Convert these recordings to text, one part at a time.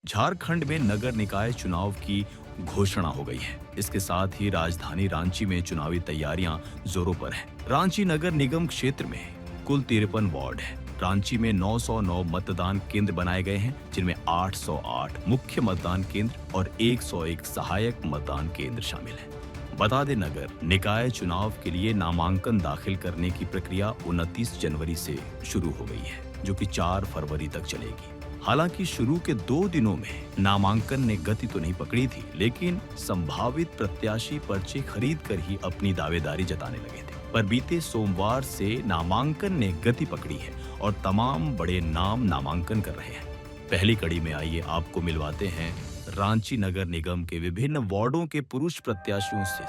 झारखंड में नगर निकाय चुनाव की घोषणा हो गई है। इसके साथ ही राजधानी रांची में चुनावी तैयारियां जोरों पर हैं। रांची नगर निगम क्षेत्र में कुल 53 वार्ड है। रांची में 909 मतदान केंद्र बनाए गए हैं, जिनमें 808 मुख्य मतदान केंद्र और 101 सहायक मतदान केंद्र शामिल हैं। बता दें, नगर निकाय चुनाव के लिए नामांकन दाखिल करने की प्रक्रिया 29 जनवरी से शुरू हो गई है, जो कि 4 फरवरी तक चलेगी। हालांकि शुरू के 2 दिनों में नामांकन ने गति तो नहीं पकड़ी थी, लेकिन संभावित प्रत्याशी पर्चे खरीद कर ही अपनी दावेदारी जताने लगे थे। पर बीते सोमवार से नामांकन ने गति पकड़ी है और तमाम बड़े नाम नामांकन कर रहे हैं। पहली कड़ी में आइए आपको मिलवाते हैं रांची नगर निगम के विभिन्न वार्डों के पुरुष प्रत्याशियों से।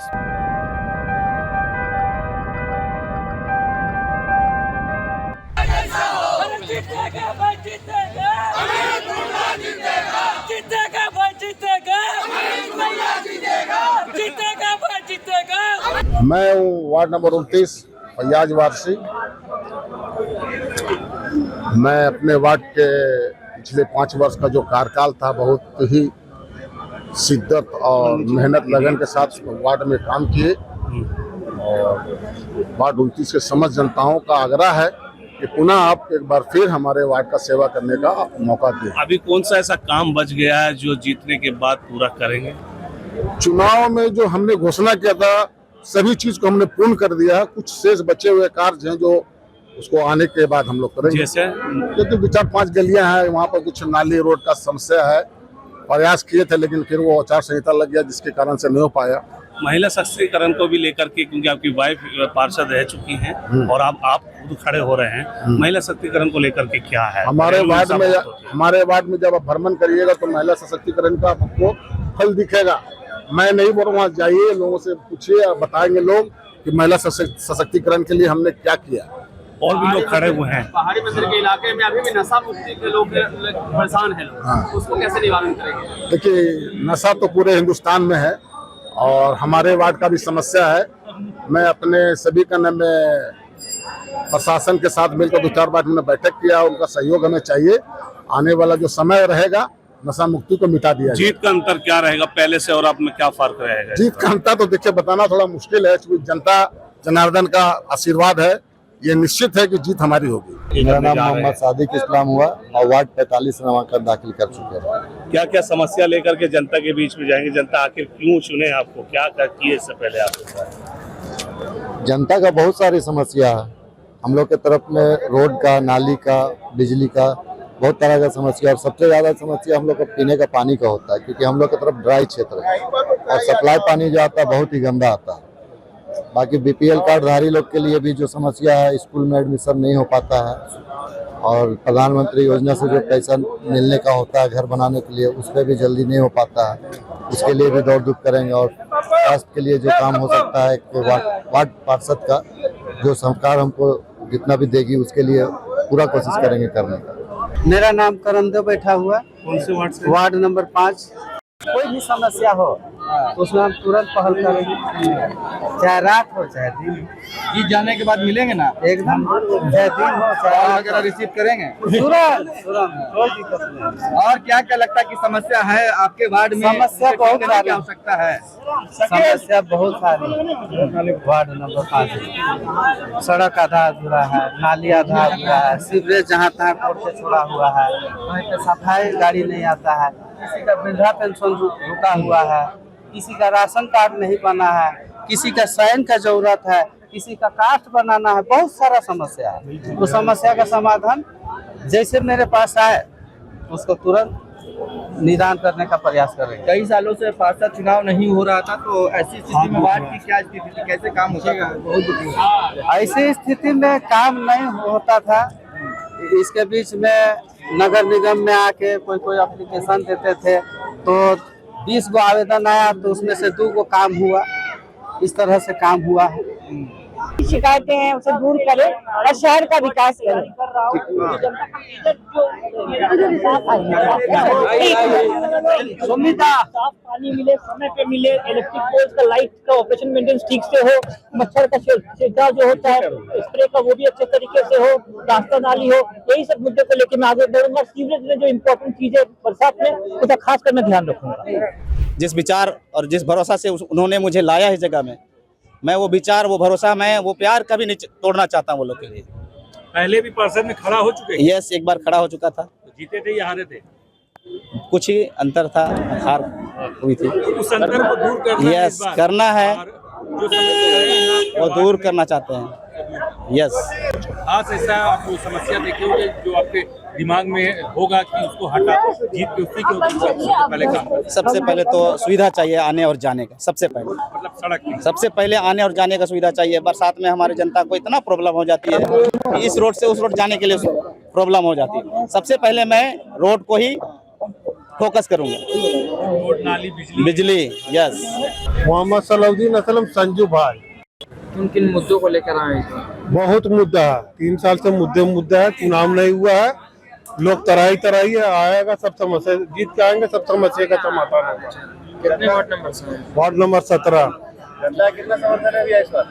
मैं हूँ वार्ड नंबर 29 फैयाज वारसी। मैं अपने वार्ड के पिछले 5 वर्ष का जो कार्यकाल था, बहुत ही शिद्दत और मेहनत लगन के साथ वार्ड में काम किए और वार्ड 29 के समस्त जनताओं का आग्रह है कि पुनः आप एक बार फिर हमारे वार्ड का सेवा करने का मौका दें। अभी कौन सा ऐसा काम बच गया है जो जीतने के बाद पूरा करेंगे? चुनाव में जो हमने घोषणा किया था, सभी चीज को हमने पूर्ण कर दिया है। कुछ शेष बचे हुए कार्य हैं जो उसको आने के बाद हम लोग करेंगे। जैसे क्योंकि 4-5 गलियां हैं, वहाँ पर कुछ नाली रोड का समस्या है। प्रयास किए थे, लेकिन फिर वो आचार संहिता लग गया, जिसके कारण से नहीं हो पाया। महिला सशक्तिकरण को भी लेकर के, क्योंकि आपकी वाइफ पार्षद रह चुकी हैं और आप खुद खड़े हो रहे हैं, महिला सशक्तिकरण को लेकर के क्या है हमारे वार्ड में जब आप भ्रमण करिएगा तो महिला सशक्तिकरण का आपको फल दिखेगा। मैं नहीं बोल रहा हूँ, जाइए लोगों से पूछिए, बताएंगे लोग कि महिला सशक्तिकरण के लिए हमने क्या किया। और भी लोग खड़े हुए हैं। पहाड़ी मंदिर के इलाके में अभी भी नशा मुक्ति के लोग परेशान हैं। हाँ। उसको कैसे निवारण करेंगे? देखिए, नशा तो पूरे हिंदुस्तान में है और हमारे वार्ड का भी समस्या है। मैं अपने सभी का में प्रशासन के साथ मिलकर 2-4 बार हमने बैठक किया, उनका सहयोग हमें चाहिए। आने वाला जो समय रहेगा, नशा मुक्ति को मिटा दिया। जीत का अंतर क्या रहेगा पहले से और अब में, क्या फर्क रहेगा? जीत का अंतर तो देखिए बताना थोड़ा मुश्किल है, क्योंकि जनता जनार्दन का आशीर्वाद है। ये निश्चित है कि जीत हमारी होगी। मेरा नाम मोहम्मद सादिक इस्लाम हुआ और वार्ड 45 नामांकन दाखिल कर चुके हैं। क्या क्या समस्या लेकर के जनता के बीच में जाएंगे? जनता आखिर क्यों चुने आपको? क्या क्या किए इससे पहले आप? जनता का बहुत सारी समस्या है। हम लोग के तरफ में रोड का, नाली का, बिजली का बहुत तरह का समस्या, और सबसे ज्यादा समस्या हम लोग का पीने का पानी का होता है, क्योंकि हम लोग की तरफ ड्राई क्षेत्र है और सप्लाई पानी जो आता है बहुत ही गंदा आता है। बाकी बीपीएल कार्डधारी लोग के लिए भी जो समस्या है, स्कूल में एडमिशन नहीं हो पाता है और प्रधानमंत्री योजना से जो पैसा मिलने का होता है घर बनाने के लिए, उस पर भी जल्दी नहीं हो पाता है। उसके लिए भी दौड़ धूप करेंगे और स्वास्थ्य के लिए जो काम हो सकता है, वार्ड पार्षद का जो सरकार हमको जितना भी देगी उसके लिए पूरा कोशिश करेंगे करने का। मेरा नाम करमदेव बैठा हुआ। कौन से वार्ड से? Ward number 5। कोई भी समस्या हो तो उसमें हम तुरंत पहल करेंगे, चाहे रात हो चाहे दिन। जीत जाने के बाद मिलेंगे ना एकदम, चाहे दिन हो चाहे वगैरह रिसीव करेंगे। तुरंत कोई दिक्कत नहीं। और क्या क्या लगता है कि समस्या है आपके वार्ड में? समस्या बहुत सारी आवश्यकता है। समस्या बहुत सारी। वार्ड नंबर 5 सड़क आधा अधूरा है, नाली आधा अधूरा है, सीवरेज जहाँ तहाँ कोर्ट से छोड़ा हुआ है, वहीं पे सफाई गाड़ी नहीं आता है, किसी का वृद्धा पेंशन रुका हुआ है, किसी का राशन कार्ड नहीं बना है, किसी का साइन का जरूरत है, किसी का कास्ट बनाना है। बहुत सारा समस्या है। तो समस्या का समाधान जैसे मेरे पास आए उसको तुरंत निदान करने का प्रयास करेंगे। कई सालों से पार्षद चुनाव नहीं हो रहा था, तो ऐसी स्थिति में वार्ड की क्या स्थिति थी, कैसे काम होता था? ऐसी स्थिति में काम नहीं होता था। इसके बीच में नगर निगम में आके कोई एप्लीकेशन देते थे, तो 20 गो आवेदन आया तो उसमें से 2 गो काम हुआ। इस तरह से काम हुआ है। शिकायतें हैं उसे दूर करे और शहर का विकास करे। साफ पानी मिले, समय पे मिले, इलेक्ट्रिक पोल्स का लाइट का ऑपरेशन मेंटेनेंस ठीक से हो, मच्छर का छिड़काव जो होता है स्प्रे का वो भी अच्छे तरीके से हो, रास्ता नाली हो, यही सब मुद्दे को लेकर मैं आगे बढ़ूंगा। सीवरेज में जो इम्पोर्टेंट चीज है बरसात में उसका खास कर मैं ध्यान रखूंगा। जिस विचार और जिस भरोसा से उन्होंने मुझे लाया इस जगह में, मैं वो विचार, वो भरोसा, मैं वो प्यार कभी नहीं तोड़ना चाहता हूँ वो लोग के लिए। पहले भी पार्षद में खड़ा हो चुके हैं? यस, एक बार खड़ा हो चुका था। जीते थे या हारे थे? कुछ ही अंतर था, हार हुई थी। उस अंतर को दूर करना है यस, करना है, जो समस्या वो दूर करना चाहते हैं। यस, खास ऐसा आप समस्या देखे होंगे जो आपके दिमाग में होगा कि उसको हटा जीत के उसी के सबसे पहले काम करें। सबसे पहले तो सुविधा चाहिए आने और जाने का, सबसे पहले, मतलब सड़क की। सबसे पहले आने और जाने का सुविधा चाहिए। बरसात में हमारी जनता को इतना प्रॉब्लम हो जाती है कि इस रोड से उस रोड जाने के लिए प्रॉब्लम हो जाती है। सबसे पहले मैं रोड को ही फोकस करूंगा। रोड, नाली, बिजली। यस। मोहम्मद सलाउद्दीन असलम, संजू भाई। किन किन मुद्दों को लेकर आए? बहुत मुद्दा है, 3 साल से मुद्दा है, चुनाव नहीं हुआ है, लोग तराई है, आएगा सब समस्या जीत के आएंगे, सब समस्या का समाधान होगा। कितने वार्ड नंबर से? Ward number 17। कितना समर्थन है इस बार?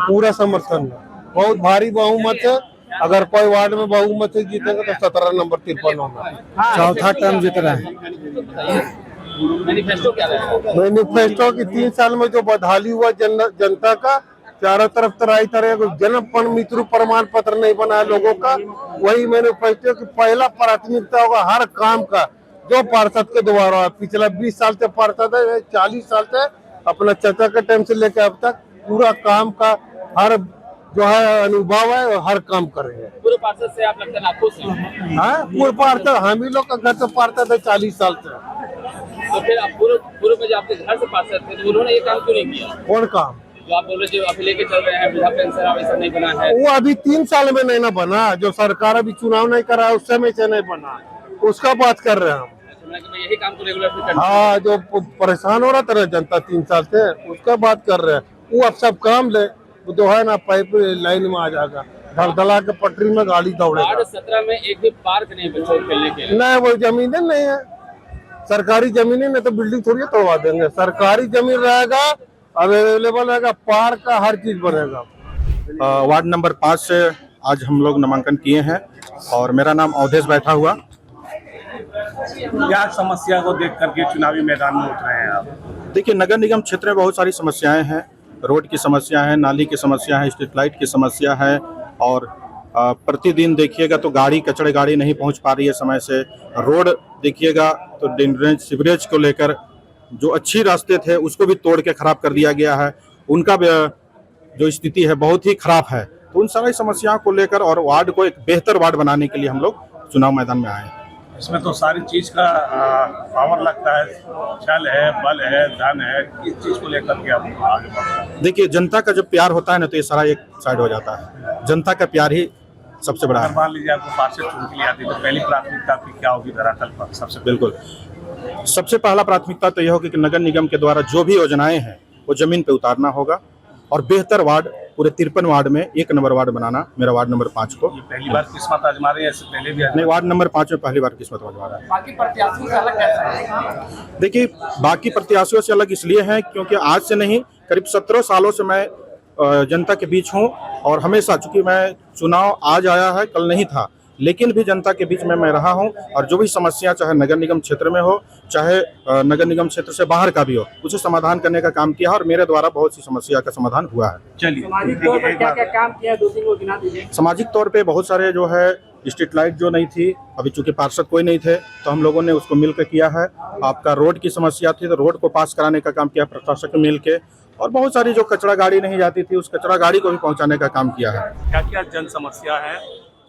पूरा समर्थन है, बहुत भारी बहुमत है। अगर कोई वार्ड में बहुमत से जीतेगा तो 17 नंबर 53 होगा। चौथा टर्म जीत रहा है। मैनिफेस्टो क्या है? मैनिफेस्टो की 3 साल में जो बदहाली हुआ जनता का, चारों तरफ तराई जन्म मित्र प्रमाण पत्र नहीं बना है लोगों का, वही मैनिफेस्टो की पहला प्राथमिकता होगा हर काम का जो पार्षद के द्वारा है। पिछला 20 साल से पार्षद है, 40 साल से अपना चाचा के टाइम से लेकर अब तक पूरा काम का हर जो है अनुभव है, हर काम कर रहे हैं। पूरे पार्षद से आप लगता है नाखुश हैं? हाँ, पूरे पार्षद हम ही लोग का घर से पार्षद है 40 साल से। तो फिर आप पूरे में जो आपके घर से पार्षद थे तो उन्होंने ये काम क्यों नहीं किया? कौन काम? जो आप बोल रहे जो अभी लेके चल रहे हैं वृद्धा पेंशन अब ऐसा नहीं बना है? वो अभी 3 साल में नहीं ना बना, जो सरकार अभी चुनाव नहीं करा है उस समय से नहीं बना, उसका बात कर रहे हैं हम। यही काम को रेगुलर। हाँ, जो परेशान हो रहा था ना जनता 3 साल से, उसका बात कर रहे हैं। वो अब सब काम ले, वो जो है ना पाइप लाइन में आ जाएगा, धड़धड़ा के पटरी में गाड़ी दौड़ेगा। वार्ड 17 में एक भी पार्क नहीं बच्चों खेलने के लिए? नहीं, वो जमीनें नहीं है, सरकारी जमीनें नहीं तो बिल्डिंग थोड़ी तोड़वा देंगे। सरकारी जमीन रहेगा, अवेलेबल रहेगा, पार्क का हर चीज बनेगा। वार्ड नंबर 5 से आज हम लोग नामांकन किए हैं और मेरा नाम अवधेश बैठा हुआ। क्या समस्या को देख करके चुनावी मैदान में उतरे हैं आप? देखिए, नगर निगम क्षेत्र में बहुत सारी समस्याएं हैं। रोड की समस्या है, नाली की समस्या है, स्ट्रीट लाइट की समस्या है और प्रतिदिन देखिएगा तो कचड़े गाड़ी नहीं पहुंच पा रही है समय से। रोड देखिएगा तो ड्रेनेज सीवरेज को लेकर जो अच्छी रास्ते थे उसको भी तोड़ के खराब कर दिया गया है। उनका जो स्थिति है बहुत ही खराब है। तो उन सारी समस्याओं को लेकर और वार्ड को एक बेहतर वार्ड बनाने के लिए हम लोग चुनाव मैदान में आए हैं। इसमें तो सारी चीज का पावर लगता है, छल है, बल है, धन है, किस चीज को लेकर के आप आगे बढ़ रहे हैं? देखिए, जनता का जब प्यार होता है ना तो ये सारा एक साइड हो जाता है। जनता का प्यार ही सबसे बड़ा है। मान लीजिए आपको पार्षद चुन के लिए आती तो पहली प्राथमिकता आपकी क्या होगी धरातल पर? सबसे बिल्कुल, सबसे पहला प्राथमिकता तो यह होगी कि नगर निगम के द्वारा जो भी योजनाएं हैं वो जमीन पे उतारना होगा और बेहतर वार्ड पूरे 53 वार्ड में 1 नंबर वार्ड बनाना, मेरा वार्ड नंबर 5 को। ये पहली बार किस्मत आजमा रहे हैं, इससे पहले भी नहीं, वार्ड नंबर 5 में पहली बार किस्मत आजमा रहा है। बाकी प्रत्याशियों से अलग कैसा है? देखिए, बाकी प्रत्याशियों से अलग इसलिए है क्योंकि आज से नहीं, करीब 17 सालों से मैं जनता के बीच हूं और हमेशा, चूंकि मैं चुनाव आज आया है कल नहीं था, लेकिन भी जनता के बीच में मैं रहा हूं और जो भी समस्या चाहे नगर निगम क्षेत्र में हो चाहे नगर निगम क्षेत्र से बाहर का भी हो, उसे समाधान करने का काम किया और मेरे द्वारा बहुत सी समस्या का समाधान हुआ है। चलिए, सामाजिक तौर पर क्या क्या काम किया, 2-3 को गिना दीजिए। सामाजिक तौर पे बहुत सारे जो है स्ट्रीट लाइट जो नहीं थी, अभी चूंकि पार्षद कोई नहीं थे तो हम लोगों ने उसको मिलकर किया है। आपका रोड की समस्या थी तो रोड को पास कराने का काम किया प्रशासक मिल के, और बहुत सारी जो कचरा गाड़ी नहीं जाती थी उस कचरा गाड़ी को भी पहुंचाने का काम किया है। क्या क्या जन समस्या है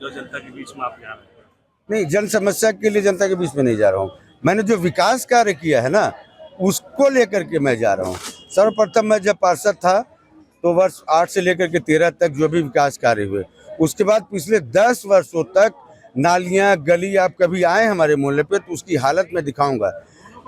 जो जनता के बीच में आप जा रहे हैं? नहीं, जन समस्या के लिए जनता के बीच में नहीं जा रहा हूँ। मैंने जो विकास कार्य किया है ना उसको लेकर के मैं जा रहा हूँ। सर्वप्रथम मैं जब पार्षद था तो वर्ष 8 से लेकर के 13 तक जो भी विकास कार्य हुए, उसके बाद पिछले 10 वर्षों तक नालियाँ गली, आप कभी आए हमारे मोहल्ले पे तो उसकी हालत मैं दिखाऊंगा।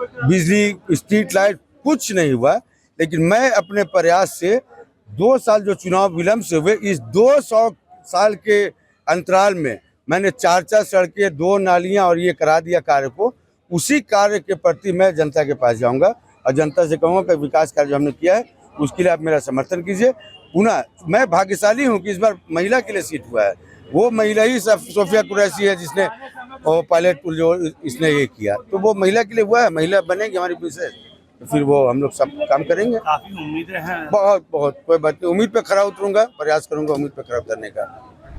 बिजली, स्ट्रीट लाइट कुछ नहीं हुआ, लेकिन मैं अपने प्रयास से 2 साल जो चुनाव विलम्ब से हुए, इस 200 साल के अंतराल में मैंने 4 सड़कें, 2 नालियां और ये करा दिया कार्य को। उसी कार्य के प्रति मैं जनता के पास जाऊंगा और जनता से कहूँगा कि विकास कार्य जो हमने किया है उसके लिए आप मेरा समर्थन कीजिए। पुनः मैं भाग्यशाली हूँ कि इस बार महिला के लिए सीट हुआ है। वो महिला ही सोफिया कुरैशी है जिसने पायलट पुल जो इसने ये किया, तो वो महिला के लिए हुआ है। महिला बनेगी हमारी विशेष, तो फिर वो हम लोग सब काम करेंगे। काफी उम्मीदें हैं। बहुत कोई बात नहीं, उम्मीद पे खरा उतरूंगा, प्रयास करूंगा उम्मीद पे खरा उतरने का।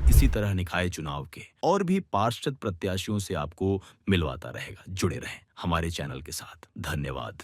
इसी तरह निकाय चुनाव के और भी पार्षद प्रत्याशियों से आपको मिलवाता रहेगा। जुड़े रहें हमारे चैनल के साथ। धन्यवाद।